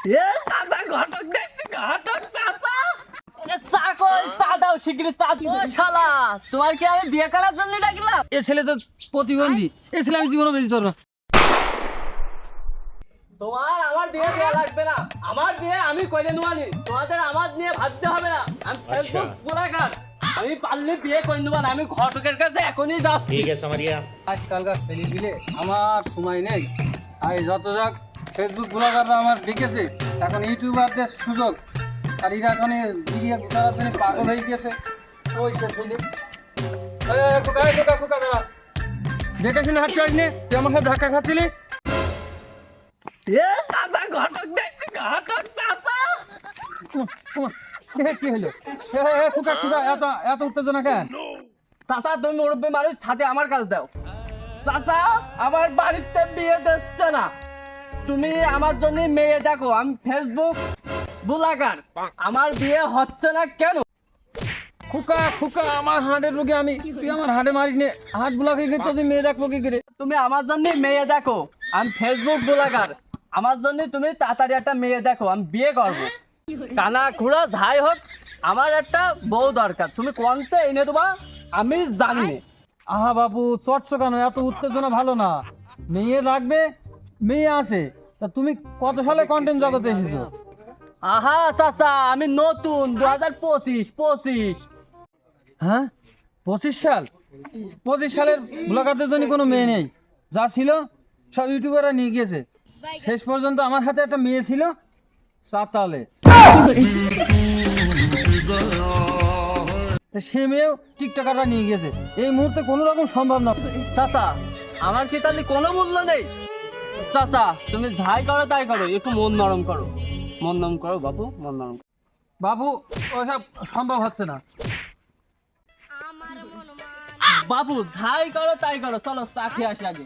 এ চাচা ঘটক দেখছি ঘটক চাচা চা কই চা দাও শিগগিরি চা দিও শালা তোমার কি আমি বিয়ে করার জন্য ডাকলাম এ ছেলে তো প্রতিবন্ধী এ ছেলে আমি জীবনে বেঁচে পারবো না। তোমার আমার বিয়ে দেওয়া লাগবে না আমার বিয়ে আমি করে নেওয়ানি তোমাদের আমার নিয়ে ভাবতে হবে না আমি ফেসবুক গোলাকার আমি পারলে বিয়ে করে নেবো না আমি ঘটকের কাছে এখনই যাচ্ছি ठीक है समझ गया। আজকালকার ছেলে দিলে আমার সময় নেই আর যত যাক ফেসবুক ব্লগাররা আমার ডেকেছে এখন ইউটিউবারদের সুযোগ আর এরা এখন ভিডিও করার জন্য পাগল হয়ে গেছে ওই সে ছেলে দেখে শুনে হাঁটতে আসনি তুই আমার সাথে ধাক্কা খাচ্ছিলি এ চাচা ঘটক দেখছি ঘটক চাচা কি হলো ফুকা ফুকা এত এত উত্তেজনা কেন চাচা তুমি মুরব্বী মানুষ সাথে আমার কাজ দাও চাচা আমার বাড়িতে বিয়ে দিচ্ছে না তুমি আমার জন্য মেয়ে দেখো আমি ফেসবুক ব্লগার আমার বিয়ে হচ্ছে না কেন ফুকা ফুকা আমার হার্টের রোগে আমি তুই আমার হার্টে মারিস নে হার্ট ব্লক হয়ে গেছে তুই মেয়ে দেখবো কি করে তুমি আমার জন্য মেয়ে দেখো আমি ফেসবুক ব্লগার আমার জন্য তুমি তাড়াতাড়ি একটা মেয়ে দেখো আমি বিয়ে করবো কানা খুঁড়ো যাই হোক আমার একটা বউ দরকার তুমি কোনতে এনে দেবা আমি জানি আহা বাবু চটছো কেন এত উত্তেজনা ভালো না মেয়ে লাগবে মেয়ে আসে তা তুমি কত সালে কন্টেন্ট জগতে এসেছো আহা চাচা আমি নতুন 2025 হ্যাঁ 25 সালের ব্লগারদের জন্য কোনো মেয়ে নেই যা ছিল সব ইউটিউবাররা নিয়ে গিয়েছে শেষ পর্যন্ত আমার হাতে একটা মেয়ে ছিল সাতালে সে মেয়েও টিকটকাররা নিয়ে গিয়েছে এই মুহূর্তে কোনো রকম সম্ভব না চাচা আমার কি তাহলে কোনো মূল্য নেই চাচা তুমি যাই করো তাই করো একটু মন নরম করো মন নরম করো বাবু মন নরম করো। বাবু ওসব সম্ভব হচ্ছে না বাবু যাই করো তাই করো চলো চা খেয়ে আসি আগে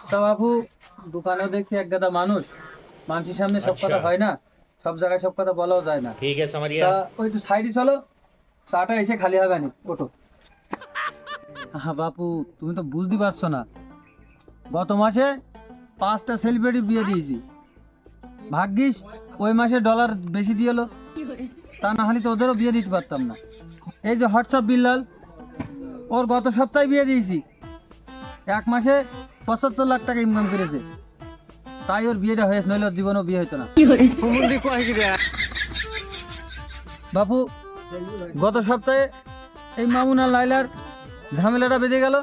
তা বাবু দোকানেও দেখছি এক গাদা মানুষ মানুষের সামনে সব কথা হয় না সব জায়গায় সব কথা বলাও যায় না ठीक है समझ তা गया। ওই একটু সাইডে চলো চাটা এসে খালি হবে না ওঠো হ্যাঁ বাপু তুমি তো বুঝতে পারছো না গত মাসে 5টা সেলিব্রিটি বিয়ে দিয়েছি ভাগ্যিস ওই মাসে ডলার বেশি দিয়ে এলো তা না হলে তো ওদেরও বিয়ে দিতে পারতাম না এই যে হোয়াটসঅ্যাপ বিল্লাল ওর গত সপ্তাহে বিয়ে দিয়েছি 1 মাসে 75 লাখ টাকা ইনকাম করেছে তাই ওর বিয়েটা হয়েছে নইলে ওর জীবনেও বিয়ে হতো না বাপু গত সপ্তাহে এই মামুন আর লাইলার ঝামেলাটা বেঁধে গেল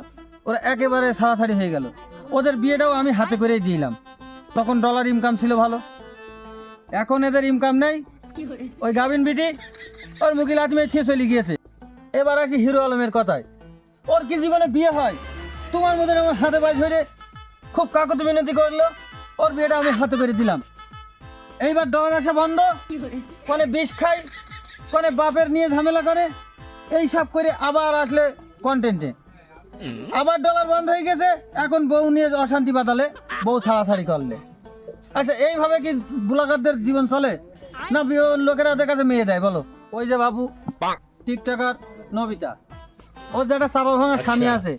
ওরা একেবারে ছাড়াছাড়ি হয়ে গেল ওদের বিয়েটাও আমি হাতে করেই দিলাম তখন ডলার ইনকাম ছিল ভালো এখন এদের ইনকাম নেই ওই গাবিন বিটি ওর মুখিল আত্মীয় ছেড়ে চলে গিয়েছে এবার আসি হিরো আলমের কথায় ওর কি জীবনে বিয়ে হয় তোমার মধ্যে আমার হাতে বাজ ধরে খুব কাকতি মিনতি করলো ওর বিয়েটা আমি হাতে করে দিলাম এইবার ডলার আসা বন্ধ কোনে বিষ খাই কোনে বাপের নিয়ে ঝামেলা করে এই সব করে আবার আসলে কন্টেন্টে আবার ডলার বন্ধ হয়ে গেছে এখন বউ নিয়ে অশান্তি বাতালে বউ ছাড়াছাড়ি করলে আচ্ছা এইভাবে কি ব্লগারদের জীবন চলে না লোকেরা ওদের কাছে মেয়ে দেয় বলো ওই যে বাবু টিকটকার নবিতা ওর যেটা চাপা ভাঙা স্বামী আছে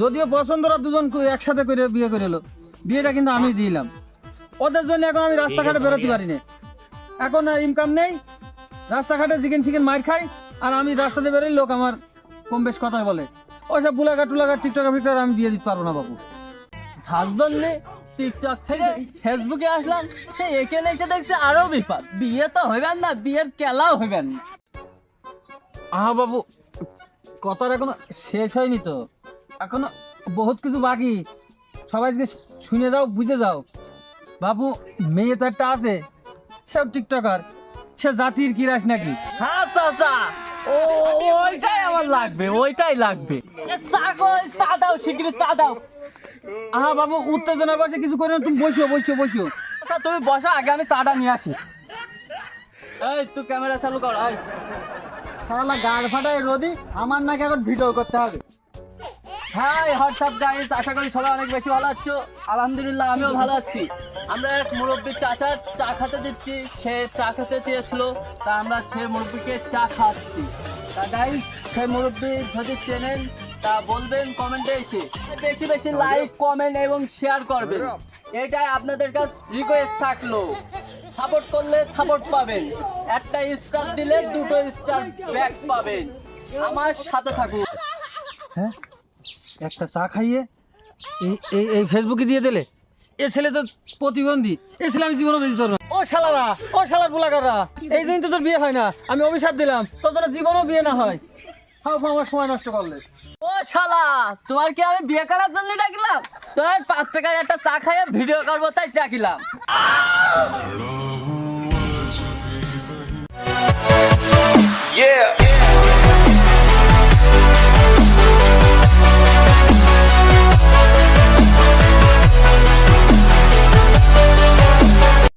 যদিও পছন্দরা দুজন একসাথে করে বিয়ে করে এলো বিয়েটা কিন্তু আমি দিলাম ওদের জন্য এখন আমি রাস্তাঘাটে বেরোতে পারি না এখন আর ইনকাম নেই রাস্তাঘাটে চিকেন চিকেন মার খাই আর আমি রাস্তাতে বেরোই লোক আমার কম বেশ কথা বলে ওইসব বুলাঘাট টুলাঘাট টিকটকার ফিকটকার আমি বিয়ে দিতে পারবো না বাবু তার জন্য টিকটক থেকে ফেসবুকে আসলাম সে এখানে এসে দেখছি আরো বিপদ বিয়ে তো হইবেন না বিয়ের কেলাও হইবেন না আহা বাবু কথার এখনো শেষ হয়নি তো এখনো বহুত কিছু বাকি সবাইকে শুনে যাও বুঝে যাও বাবু মেয়ে চারটা আছে সব টিকটকার সে জাতির কিরাস নাকি হ্যাঁ চাচা ওইটাই আমার লাগবে ওইটাই লাগবে চা কই চা দাও শিগগিরি চা দাও আহা বাবু উত্তেজনার বসে কিছু করে না তুমি বসো বসো বসো আচ্ছা তুমি বসো আগে আমি চাটা নিয়ে আসি এই তুই ক্যামেরা চালু কর আয় শালা গাড় ফাটায় রোদি আমার নাকি এখন ভিডিও করতে হবে হাই হোয়াটসঅ্যাপ গাইস আশা করি সবাই অনেক বেশি ভালো আছো আলহামদুলিল্লাহ আমিও ভালো আছি আমরা এক মুরব্বী চাচার চা খেতে দিচ্ছি সে চা খেতে চেয়েছিল তা আমরা সে মুরব্বীকে চা খাওয়াচ্ছি তা গাইস সেই মুরব্বী যদি চেনেন তা বলবেন কমেন্টে এসে বেশি বেশি লাইক কমেন্ট এবং শেয়ার করবেন, এটাই আপনাদের কাছে রিকোয়েস্ট থাকলো। সাপোর্ট করলে সাপোর্ট পাবেন, একটা স্টার দিলে 2টো স্টার ব্যাক পাবেন। আমার সাথে থাকুন। হ্যাঁ, একটা চা খাইয়ে এই এই এই ফেসবুকে দিয়ে দিলে, এ ছেলে তো প্রতিবন্ধী, এ ছেলে আমি জীবনও বেঁচে পারবো না। ও শালারা, ও শালার বুলাকাররা, এই দিন তো তোর বিয়ে হয় না, আমি অভিশাপ দিলাম তোর জন্য জীবনও বিয়ে না হয়। হাও আমার সময় নষ্ট করলে। ও শালা, তোমার কি আমি বিয়ে করার জন্য ডাকিলাম? তোমার 5 টাকার একটা চা খাইয়ে ভিডিও করবো তাই ডাকিলাম। Yeah.